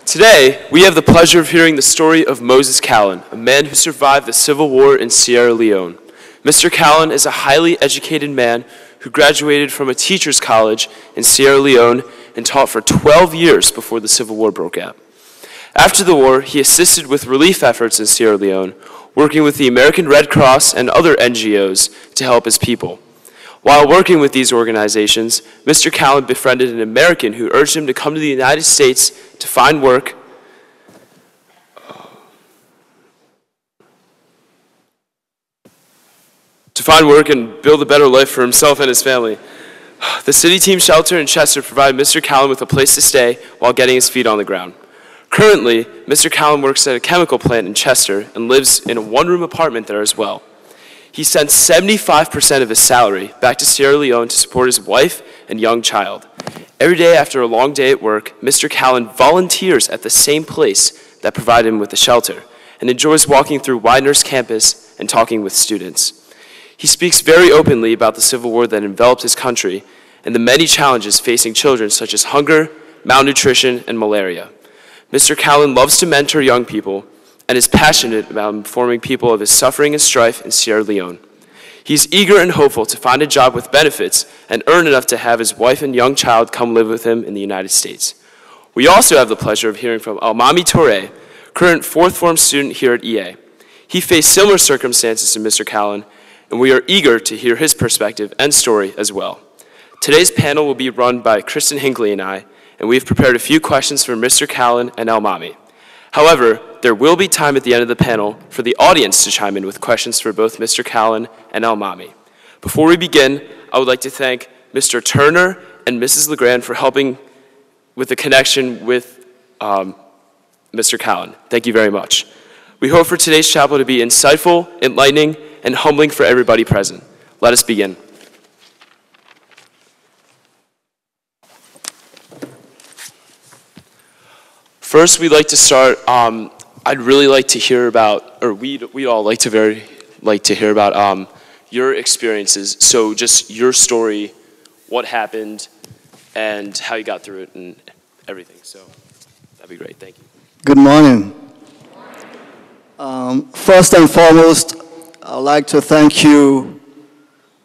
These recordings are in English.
Today, we have the pleasure of hearing the story of Moses Kallon, a man who survived the civil war in Sierra Leone. Mr. Kallon is a highly educated man who graduated from a teacher's college in Sierra Leone and taught for 12 years before the civil war broke out. After the war, he assisted with relief efforts in Sierra Leone, working with the American Red Cross and other NGOs to help his people. While working with these organizations, Mr. Kallon befriended an American who urged him to come to the United States to find work and build a better life for himself and his family. The City Team Shelter in Chester provided Mr. Kallon with a place to stay while getting his feet on the ground. Currently, Mr. Kallon works at a chemical plant in Chester and lives in a one-room apartment there as well. He sent 75% of his salary back to Sierra Leone to support his wife and young child. Every day after a long day at work, Mr. Kallon volunteers at the same place that provided him with the shelter and enjoys walking through Widener's campus and talking with students. He speaks very openly about the Civil War that enveloped his country and the many challenges facing children such as hunger, malnutrition, and malaria. Mr. Kallon loves to mentor young people and is passionate about informing people of his suffering and strife in Sierra Leone. He's eager and hopeful to find a job with benefits and earn enough to have his wife and young child come live with him in the United States. We also have the pleasure of hearing from Almami Touré, current fourth form student here at EA. He faced similar circumstances to Mr. Kallon, and we are eager to hear his perspective and story as well. Today's panel will be run by Kristen Hinckley and I, and we've prepared a few questions for Mr. Kallon and Almami. However, there will be time at the end of the panel for the audience to chime in with questions for both Mr. Kallon and Almami. Before we begin, I would like to thank Mr. Turner and Mrs. LeGrand for helping with the connection with Mr. Kallon. Thank you very much. We hope for today's chapel to be insightful, enlightening, and humbling for everybody present. Let us begin. First, we'd like to start, I'd really like to hear about, or we'd all like to hear about your experiences. So just your story, what happened, and how you got through it and everything. So that'd be great, thank you. Good morning. First and foremost, I'd like to thank you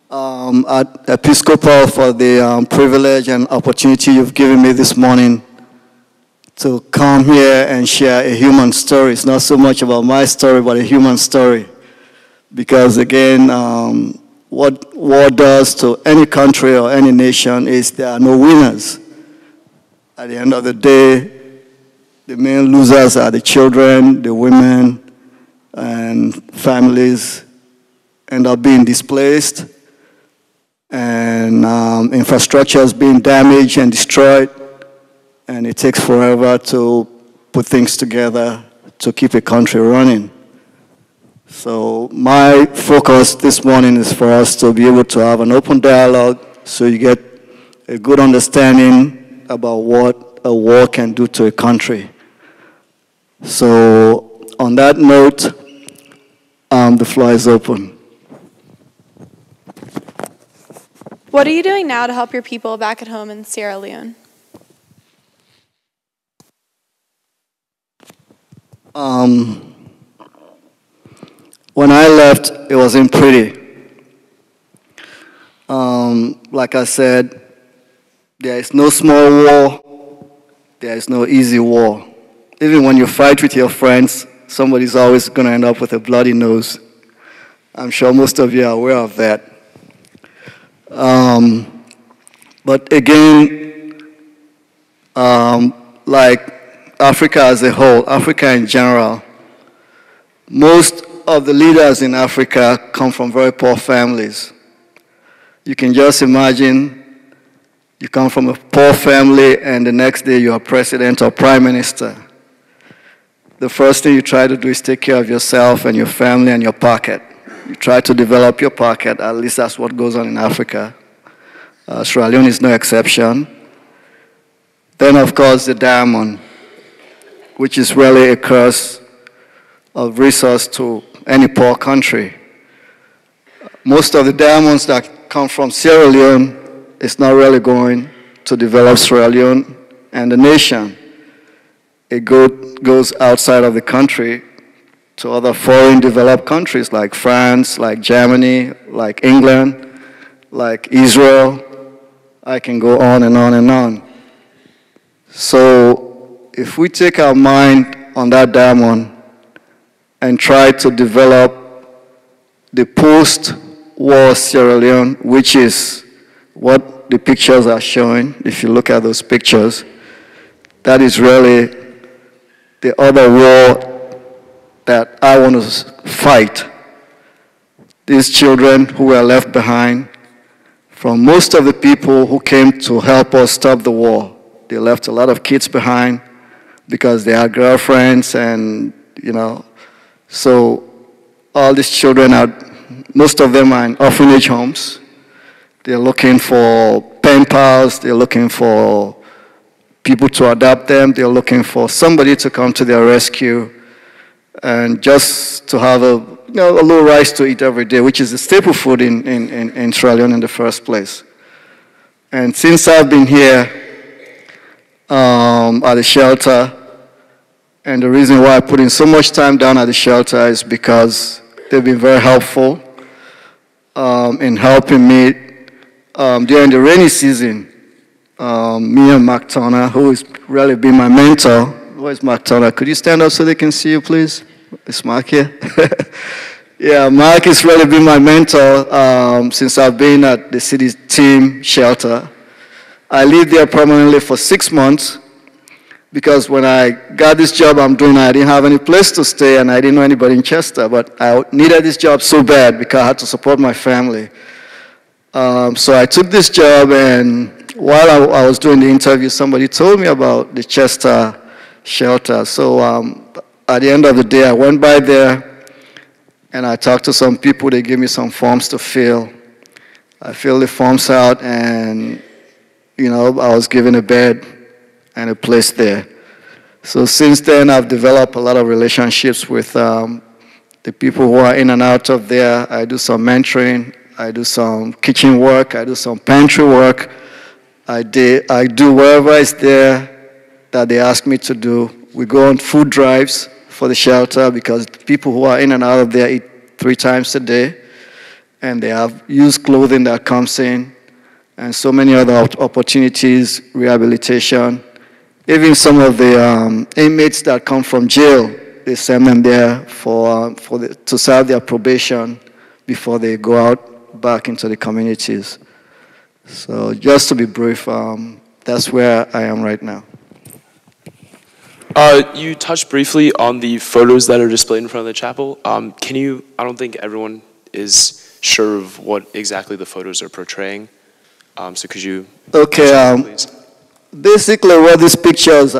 at Episcopal for the privilege and opportunity you've given me this morning to come here and share a human story. It's not so much about my story, but a human story. Because again, what war does to any country or any nation is there are no winners. At the end of the day, the main losers are the children, the women, and families end up being displaced, and infrastructure is being damaged and destroyed. And it takes forever to put things together to keep a country running. So my focus this morning is for us to be able to have an open dialogue so you get a good understanding about what a war can do to a country. So on that note, the floor is open. What are you doing now to help your people back at home in Sierra Leone? When I left, it wasn't pretty. Like I said, there is no small war, there is no easy war. Even when you fight with your friends, somebody's always going to end up with a bloody nose. I'm sure most of you are aware of that. But again, like Africa as a whole, Africa in general, most of the leaders in Africa come from very poor families. You can just imagine you come from a poor family and the next day you are president or prime minister. The first thing you try to do is take care of yourself and your family and your pocket. You try to develop your pocket, at least that's what goes on in Africa. Sierra Leone is no exception. Then of course the diamond, which is really a curse of resource to any poor country. Most of the diamonds that come from Sierra Leone is not really going to develop Sierra Leone and the nation. it goes outside of the country to other foreign developed countries like France, like Germany, like England, like Israel. I can go on and on and on. So if we take our mind on that diamond and try to develop the post-war Sierra Leone, which is what the pictures are showing, if you look at those pictures, that is really the other war that I want to fight. These children who were left behind, from most of the people who came to help us stop the war, they left a lot of kids behind because they had girlfriends and, so all these children most of them are in orphanage homes. They're looking for pen pals, they're looking for people to adopt them, they're looking for somebody to come to their rescue and just to have a little rice to eat every day, which is the staple food in Sierra Leone in the first place. And since I've been here at the shelter, and the reason why I put in so much time down at the shelter is because they've been very helpful in helping me during the rainy season. Me and Mark Turner, who has really been my mentor. Where's Mark Turner? Could you stand up so they can see you, please? Is Mark here? Yeah, Mark has really been my mentor since I've been at the city team shelter. I lived there permanently for 6 months because when I got this job I'm doing, I didn't have any place to stay and I didn't know anybody in Chester, but I needed this job so bad because I had to support my family. So I took this job, and while I was doing the interview, somebody told me about the Chester shelter. So at the end of the day, I went by there and I talked to some people. They gave me some forms to fill. I filled the forms out, and I was given a bed and a place there. So since then, I've developed a lot of relationships with the people who are in and out of there. I do some mentoring. I do some kitchen work. I do some pantry work. I do wherever it's there that they ask me to do. We go on food drives for the shelter because people who are in and out of there eat 3 times a day, and they have used clothing that comes in, and so many other opportunities, rehabilitation. Even some of the inmates that come from jail, they send them there to serve their probation before they go out back into the communities. So just to be brief, that's where I am right now. You touched briefly on the photos that are displayed in front of the chapel. I don't think everyone is sure of what exactly the photos are portraying. So could you... Okay, please? Basically what these pictures,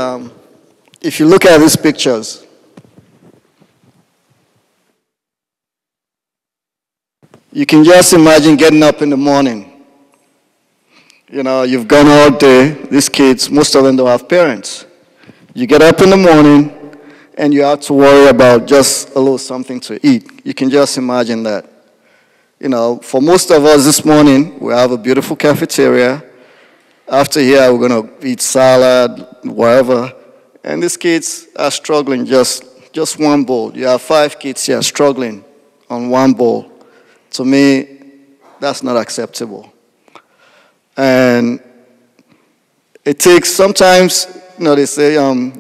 if you look at these pictures, you can just imagine getting up in the morning. You've gone all day. These kids, most of them don't have parents. You get up in the morning and you have to worry about just a little something to eat. You can just imagine that. For most of us this morning, we have a beautiful cafeteria. After here, we're going to eat salad, whatever. And these kids are struggling just one bowl. You have 5 kids here struggling on one bowl. To me, that's not acceptable. And it takes sometimes, they say,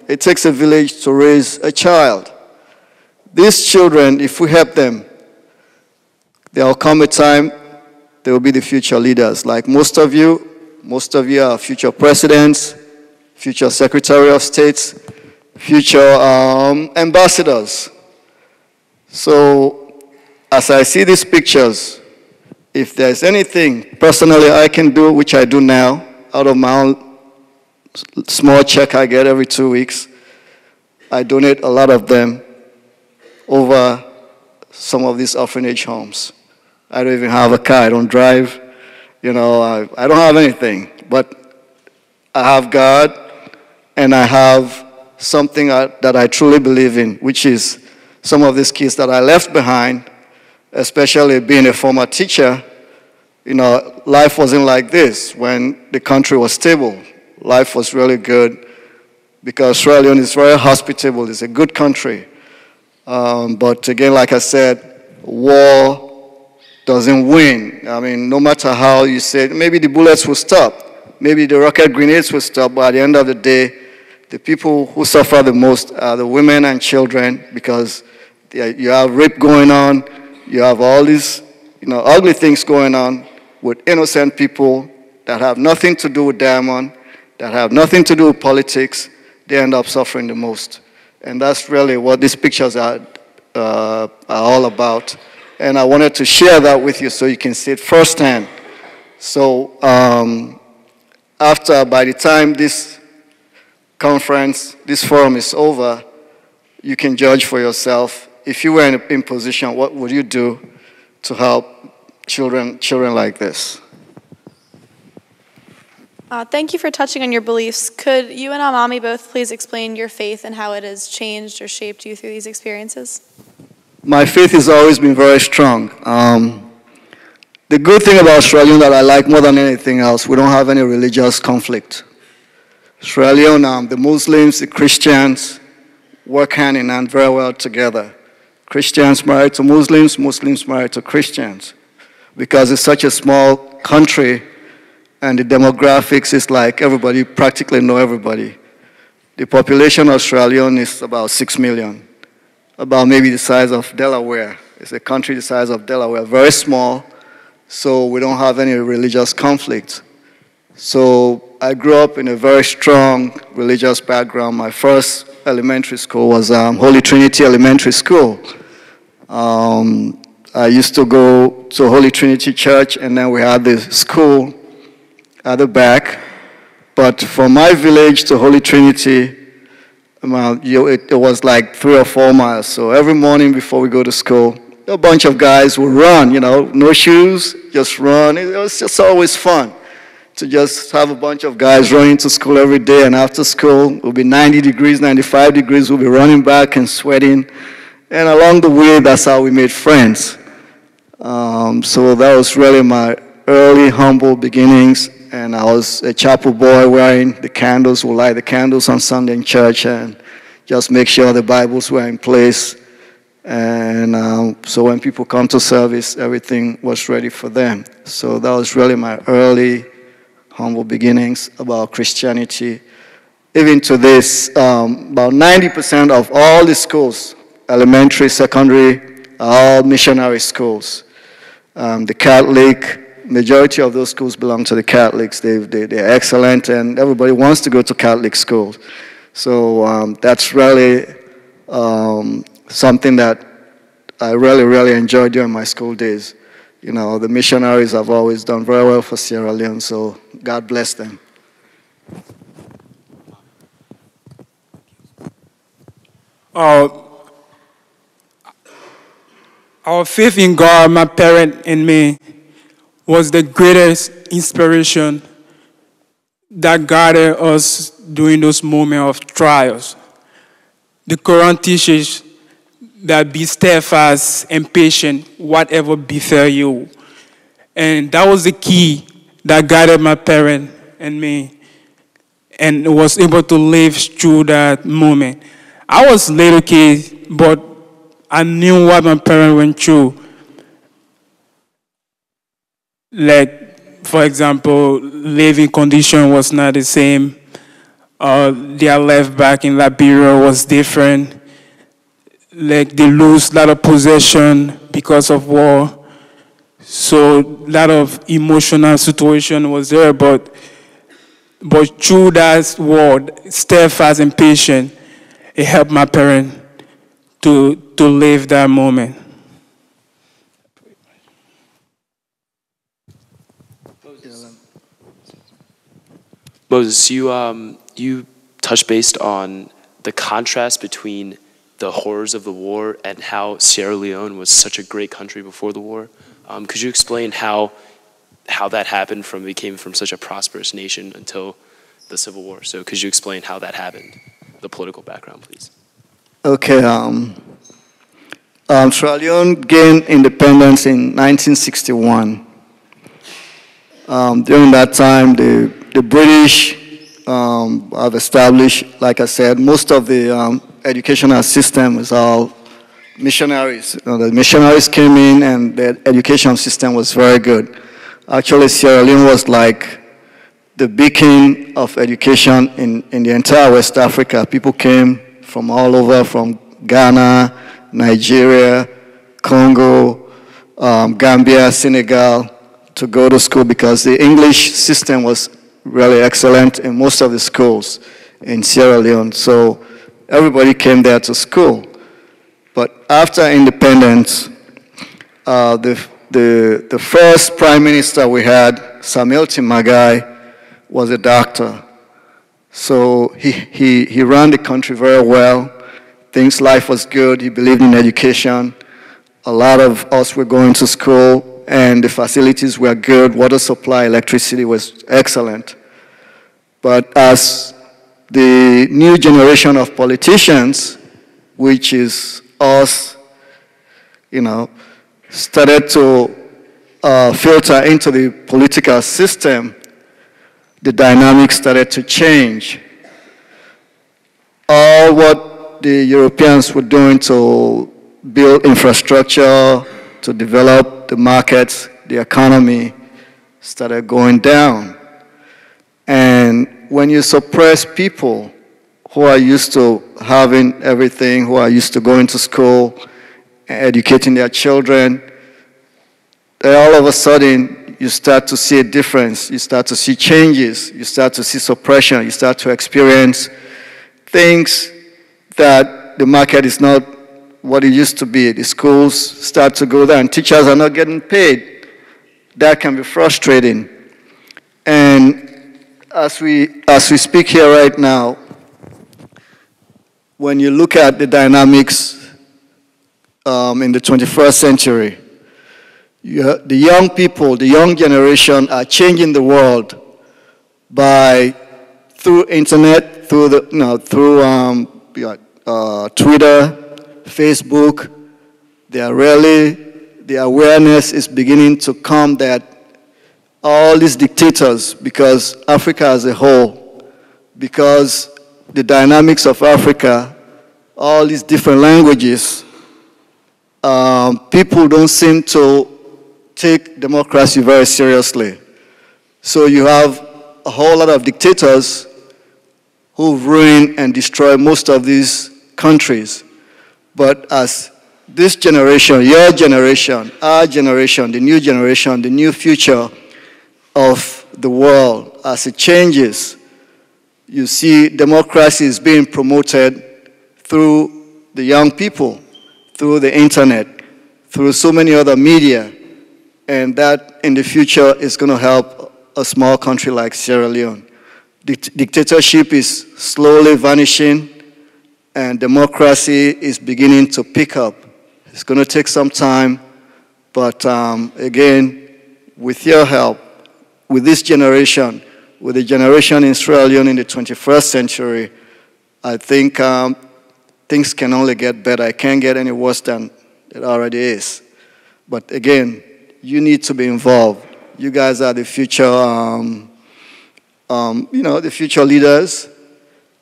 it takes a village to raise a child. These children, if we help them, there will come a time they will be the future leaders. Like most of you are future presidents, future secretary of states, future ambassadors. So as I see these pictures, if there's anything personally I can do, which I do now, out of my own small check I get every 2 weeks, I donate a lot of them over some of these orphanage homes. I don't even have a car, I don't drive, I don't have anything, but I have God, and I have something that I truly believe in, which is some of these kids that I left behind, especially being a former teacher. Life wasn't like this when the country was stable. Life was really good because Sierra Leone is very hospitable. It's a good country. But again, like I said, war doesn't win. I mean, no matter how you say, maybe the bullets will stop, maybe the rocket grenades will stop, but at the end of the day, the people who suffer the most are the women and children, because you have rape going on, you have all these ugly things going on with innocent people that have nothing to do with diamond, that have nothing to do with politics. They end up suffering the most. And that's really what these pictures are all about. And I wanted to share that with you so you can see it firsthand. So by the time this conference, this forum is over, you can judge for yourself. If you were in position, what would you do to help children like this? Thank you for touching on your beliefs. Could you and Amami both please explain your faith and how it has changed or shaped you through these experiences? My faith has always been very strong. The good thing about Sierra Leone that I like more than anything else, we don't have any religious conflict. Sierra Leone, the Muslims, the Christians work hand in hand very well together. Christians married to Muslims, Muslims married to Christians. Because it's such a small country, and the demographics is like everybody practically know everybody. The population of Sierra Leone is about 6 million, about maybe the size of Delaware. It's a country the size of Delaware, very small, so we don't have any religious conflict. So I grew up in a very strong religious background. My first elementary school was Holy Trinity Elementary School. I used to go to Holy Trinity Church, and then we had the school at the back. But from my village to Holy Trinity, it was like 3 or 4 miles. So every morning before we go to school, a bunch of guys would run, no shoes, just run. It was just always fun to just have a bunch of guys running to school every day. And after school, it would be 90 degrees, 95 degrees. We'll be running back and sweating. And along the way, that's how we made friends. So that was really my early humble beginnings. And I was a chapel boy wearing the candles. We light the candles on Sunday in church and just make sure the Bibles were in place. And so when people come to service, everything was ready for them. So that was really my early humble beginnings about Christianity. Even to this, about 90% of all the schools, elementary, secondary, are all missionary schools. The Catholic, majority of those schools belong to the Catholics. They're excellent, and everybody wants to go to Catholic schools. So that's really something that I really, really enjoyed during my school days. The missionaries have always done very well for Sierra Leone, so God bless them. Our faith in God, my parent and me, was the greatest inspiration that guided us during those moments of trials. The Quran teaches that be steadfast and patient, whatever befell you. And that was the key that guided my parent and me, and was able to live through that moment. I was a little kid, but I knew what my parents went through. Like, for example, living condition was not the same. Their life back in Liberia was different. Like, they lose a lot of possession because of war. So a lot of emotional situation was there, but through that word, steadfast and patient, it helped my parents to live that moment. Moses, you touched based on the contrast between the horrors of the war and how Sierra Leone was such a great country before the war. Could you explain how that happened became from such a prosperous nation until the Civil War? So could you explain how that happened, the political background, please? Okay. Sierra Leone gained independence in 1961. During that time, the British I've established, like I said, most of the educational system is all missionaries. The missionaries came in and the education system was very good. Actually, Sierra Leone was like the beacon of education in the entire West Africa. People came from all over, from Ghana, Nigeria, Congo, Gambia, Senegal, to go to school because the English system was really excellent in most of the schools in Sierra Leone. So everybody came there to school. But after independence, the first prime minister we had, Samuel Timagai, was a doctor. So he ran the country very well. Life was good. He believed in education. A lot of us were going to school, and the facilities were good. Water supply, electricity was excellent. But as the new generation of politicians, which is us, started to filter into the political system, the dynamics started to change. All what the Europeans were doing to build infrastructure, to develop the markets, the economy, started going down. And when you suppress people who are used to having everything, who are used to going to school, educating their children, then all of a sudden you start to see a difference, you start to see changes, you start to see suppression, you start to experience things that the market is not what it used to be. The schools start to go down, teachers are not getting paid. That can be frustrating. And as we speak here right now, when you look at the dynamics in the 21st century, the young people, the young generation are changing the world through internet, through Twitter, Facebook. The awareness is beginning to come that all these dictators, because Africa as a whole, because the dynamics of Africa, all these different languages, people don't seem to take democracy very seriously. So you have a whole lot of dictators who've ruined and destroyed most of these countries. But as this generation, your generation, our generation, the new future of the world, as it changes, you see democracy is being promoted through the young people, through the internet, through so many other media. And that, in the future, is going to help a small country like Sierra Leone. Dictatorship is slowly vanishing, and democracy is beginning to pick up. It's going to take some time, but again, with your help, with this generation, with the generation in Sierra Leone in the 21st century, I think things can only get better. It can't get any worse than it already is. But again, you need to be involved. You guys are the future, the future leaders.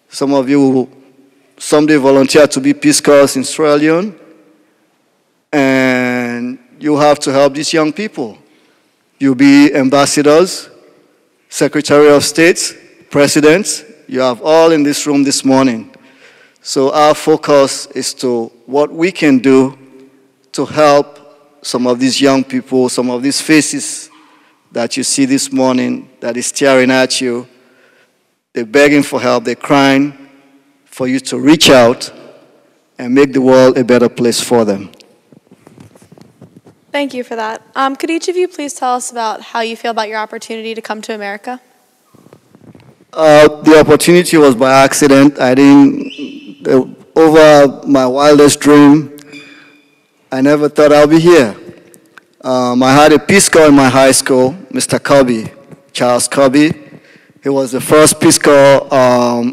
Some of you will someday volunteer to be Peace Corps in Sierra Leone, and you have to help these young people. You'll be ambassadors, Secretary of States, presidents. You have all in this room this morning. So our focus is to what we can do to help some of these young people, some of these faces that you see this morning that is staring at you. They're begging for help, they're crying for you to reach out and make the world a better place for them. Thank you for that. Could each of you please tell us about how you feel about your opportunity to come to America? The opportunity was by accident. Over my wildest dream, I never thought I'll be here. I had a Peace Corps in my high school, Mr. Cobby, Charles Cobby. He was the first Peace Corps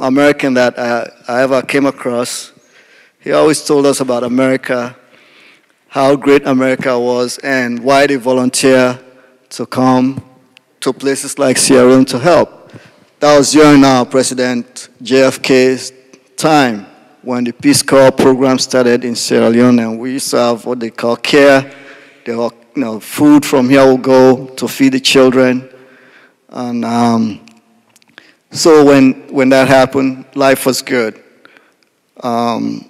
American that I ever came across. He always told us about America, how great America was, and why they volunteer to come to places like Sierra Leone to help. that was during President JFK's time when the Peace Corps program started in Sierra Leone, and we used to have what they call care. Food from here will go to feed the children. And so when that happened, life was good. Now,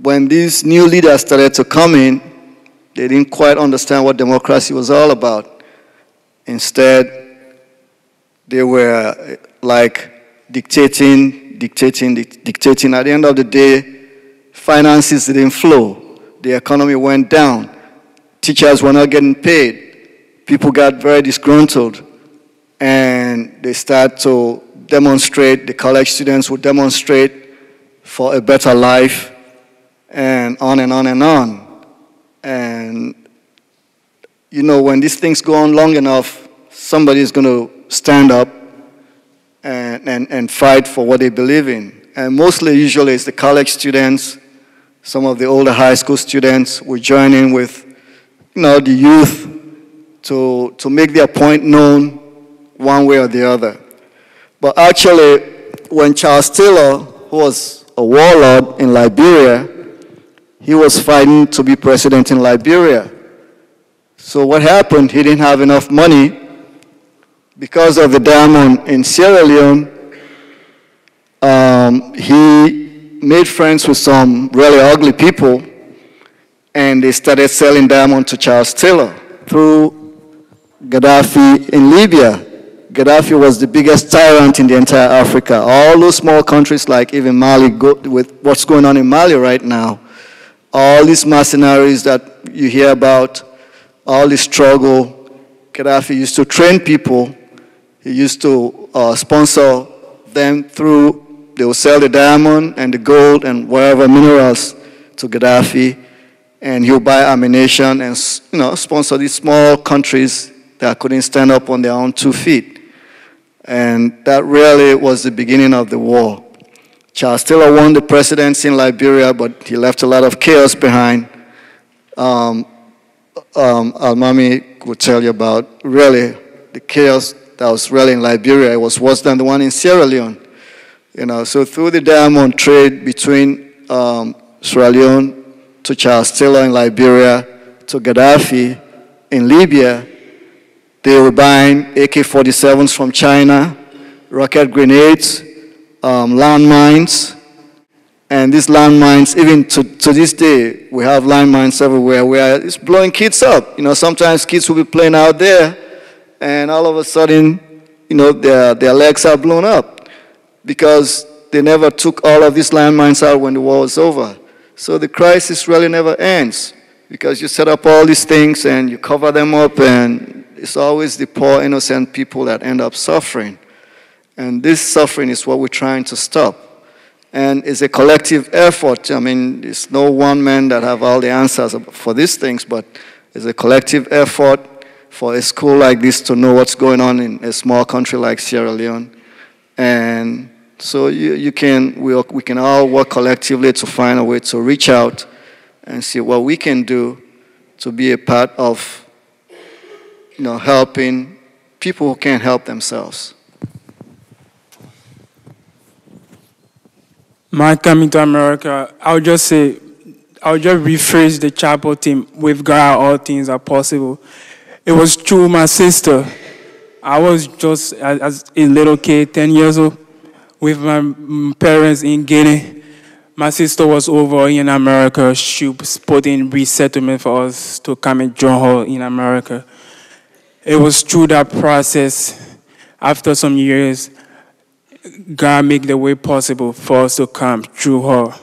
when these new leaders started to come in, they didn't quite understand what democracy was all about. Instead, they were like dictating. At the end of the day, finances didn't flow. The economy went down. Teachers were not getting paid. People got very disgruntled. And they started to demonstrate, the college students would demonstrate for a better life, and on and on and on. And, you know, when these things go on long enough, somebody's going to stand up and fight for what they believe in. And mostly, usually, it's the college students, some of the older high school students will join in with, you know, the youth to make their point known one way or the other. But actually, when Charles Taylor, who was a warlord in Liberia, he was fighting to be president in Liberia. So what happened, he didn't have enough money. Because of the diamond in Sierra Leone, he made friends with some really ugly people, and they started selling diamond to Charles Taylor through Gaddafi in Libya. Gaddafi was the biggest tyrant in the entire Africa. All those small countries like even Mali, with what's going on in Mali right now, all these mercenaries that you hear about, all this struggle, Gaddafi used to train people. He used to sponsor them through, they would sell the diamond and the gold and whatever minerals to Gaddafi, and he'll buy ammunition and, you know, sponsor these small countries that couldn't stand up on their own 2 feet. And that really was the beginning of the war. Charles Taylor won the presidency in Liberia, but he left a lot of chaos behind. Almami would tell you about really the chaos that was really in Liberia. It was worse than the one in Sierra Leone. You know, so through the diamond trade between Sierra Leone to Charles Taylor in Liberia to Gaddafi in Libya, they were buying AK-47s from China, rocket grenades, landmines, and these landmines, even to this day, we have landmines everywhere where it's blowing kids up. You know, sometimes kids will be playing out there, and all of a sudden, you know, their legs are blown up because they never took all of these landmines out when the war was over. So the crisis really never ends because you set up all these things and you cover them up, and it's always the poor, innocent people that end up suffering. And this suffering is what we're trying to stop. And it's a collective effort. I mean, it's no one man that have all the answers for these things, but it's a collective effort for a school like this to know what's going on in a small country like Sierra Leone. And so we can all work collectively to find a way to reach out and see what we can do to be a part of, you know, helping people who can't help themselves. My coming to America, I'll just rephrase the chapel theme: with God, all things are possible. It was through my sister. I was just as a little kid, 10 years old, with my parents in Guinea. My sister was over in America. She was put in resettlement for us to come and join her in America. It was through that process, after some years, God made the way possible for us to come through her.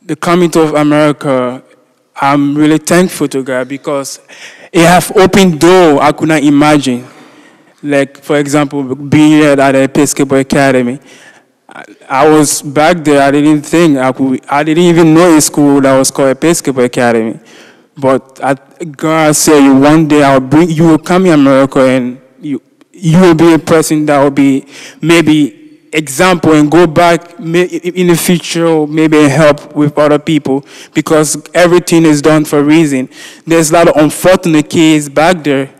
The coming to America, I'm really thankful to God because it have opened doors I could not imagine. Like, for example, being here at the Episcopal Academy. I was back there, I didn't think I didn't even know a school that was called Episcopal Academy. But God said, one day you will come in America and you will be a person that will be maybe example and go back in the future, maybe help with other people because everything is done for a reason. There's a lot of unfortunate kids back there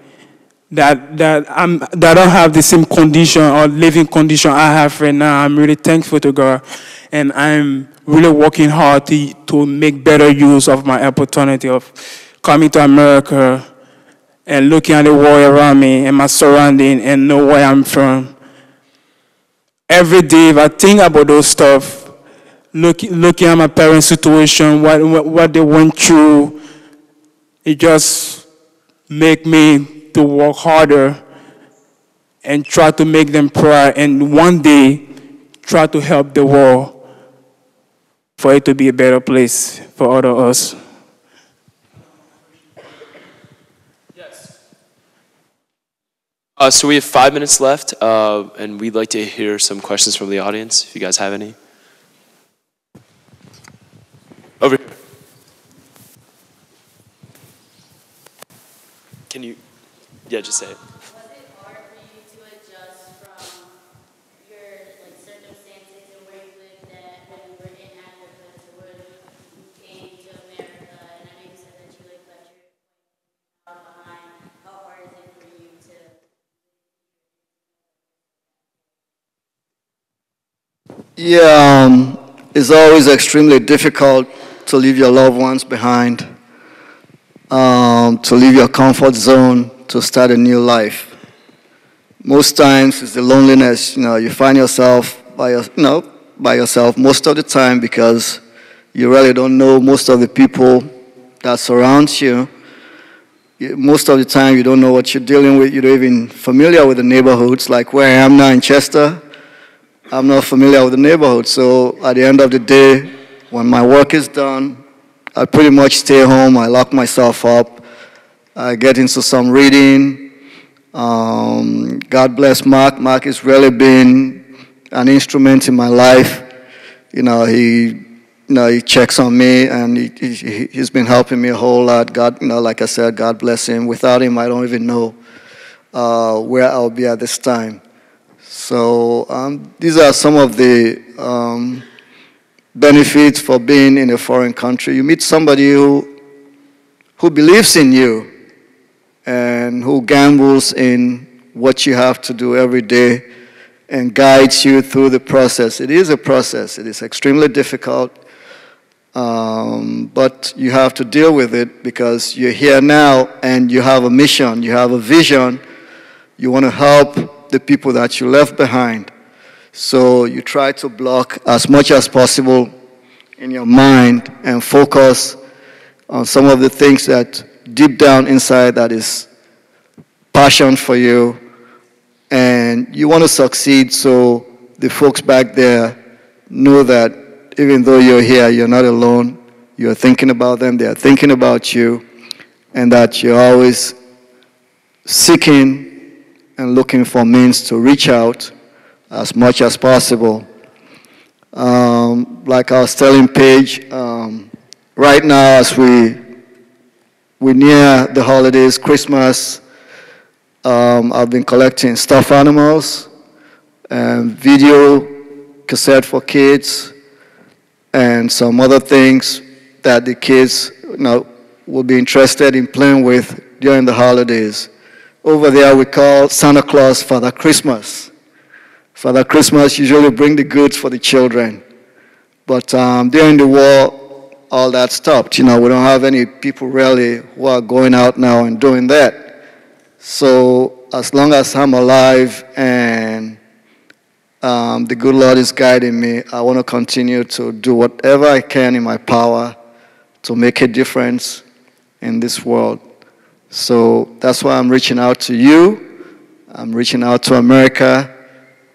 that don't have the same condition or living condition I have right now. I'm really thankful to God, and I'm really working hard to make better use of my opportunity of coming to America and looking at the world around me and my surrounding and know where I'm from. Every day, if I think about those stuff, looking at my parents' situation, what they went through, it just make me to work harder and try to make them proud, and one day try to help the world for it to be a better place for all of us. Yes. So we have 5 minutes left, and we'd like to hear some questions from the audience, if you guys have any. Over here. Can you, yeah, just say it. Was it hard for you to adjust from your circumstances and where you lived at when you were in Africa to where you came to America? And I know you said that you left your behind. How hard is it for you to? Yeah, it's always extremely difficult to leave your loved ones behind, to leave your comfort zone, to start a new life. Most times it's the loneliness. You find yourself by yourself most of the time because you really don't know most of the people that surround you. Most of the time you don't know what you're dealing with. You're not even familiar with the neighborhoods. Like where I am now in Chester, I'm not familiar with the neighborhood. So at the end of the day, when my work is done, I pretty much stay home. I lock myself up. I get into some reading. God bless Mark. Mark has really been an instrument in my life. He checks on me, and he's been helping me a whole lot. God, like I said, God bless him. Without him, I don't even know where I'll be at this time. So these are some of the benefits for being in a foreign country. You meet somebody who believes in you and who gambles in what you have to do every day and guides you through the process. It is a process. It is extremely difficult, but you have to deal with it because you're here now and you have a mission, you have a vision. You want to help the people that you left behind. So you try to block as much as possible in your mind and focus on some of the things that deep down inside that is passion for you, and you want to succeed so the folks back there know that even though you're here, you're not alone. You're thinking about them, they're thinking about you, and that you're always seeking and looking for means to reach out as much as possible. Like I was telling Paige, right now as we near the holidays, Christmas, I've been collecting stuffed animals and video cassette for kids and some other things that the kids will be interested in playing with during the holidays. Over there we call Santa Claus Father Christmas. Father Christmas usually bring the goods for the children. But during the war, all that stopped. We don't have any people really who are going out now and doing that. So as long as I'm alive and the good Lord is guiding me, I want to continue to do whatever I can in my power to make a difference in this world. So that's why I'm reaching out to you. I'm reaching out to America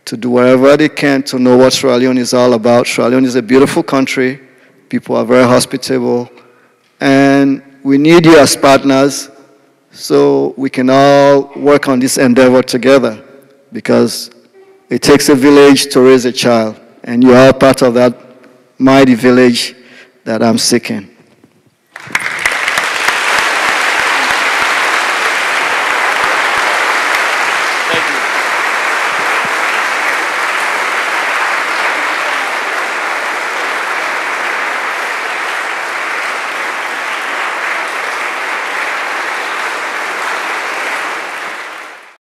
to do whatever they can to know what Sierra Leone is all about. Sierra Leone is a beautiful country. People are very hospitable. And we need you as partners so we can all work on this endeavor together, because it takes a village to raise a child, and you are part of that mighty village that I'm seeking.